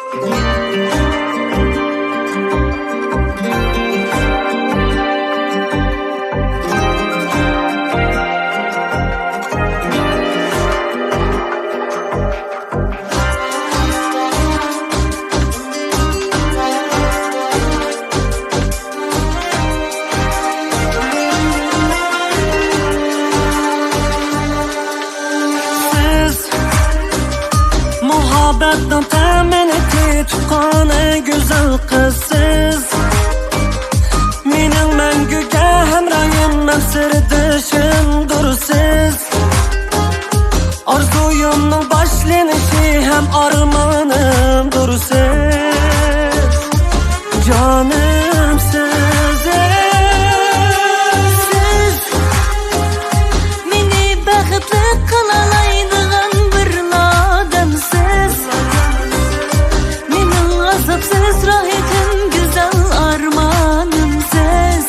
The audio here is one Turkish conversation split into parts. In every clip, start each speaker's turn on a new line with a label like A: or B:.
A: Muhabbetten temin etti tutkan en güzel kız siz. Mening mengüge hemrayım hem sırdışımdır siz. Arzuyumның başlanışı hem armanımdır siz. Canım siz.
B: Meni baxtli qılalaydigan bir lademsiz. Mening azapsız rahatim güzel armanımsiz.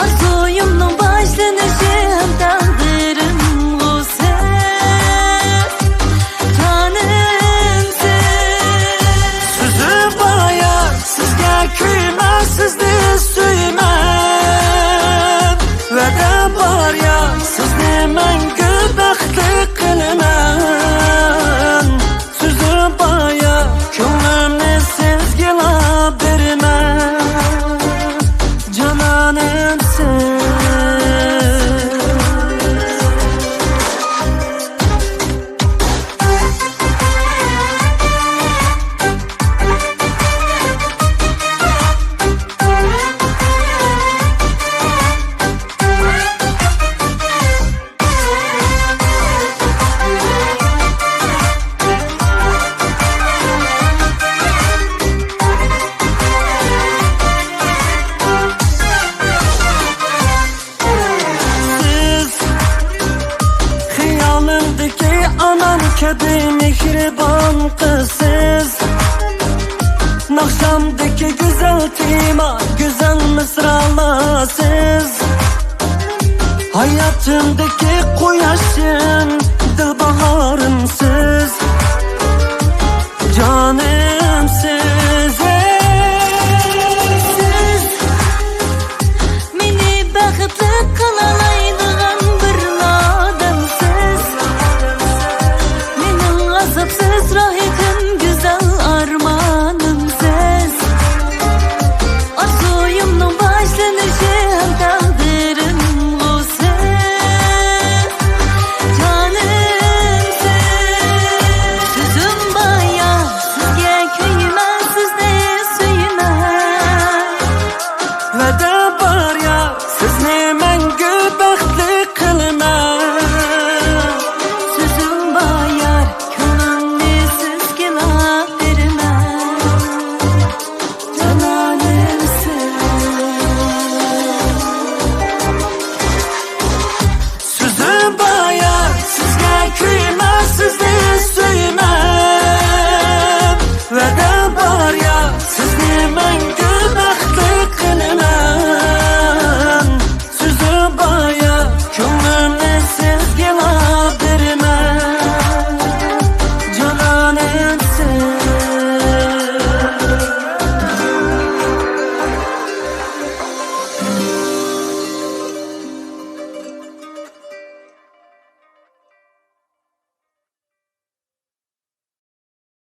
B: Arzuyumның başlanışı hem takdirim o siz. Canımsiz.
A: Sizi baya sizge kuyma sizni suyman. Ve de var ya sizni mengü baxtli qilman. Sizi baya ko'nglimni sizgila berman. Cananimsiz. Anan kedi mihriban kızsız. Nakşamdaki güzel tema, güzel mısralasız. Hayatımdaki kuyaşım, dilbahar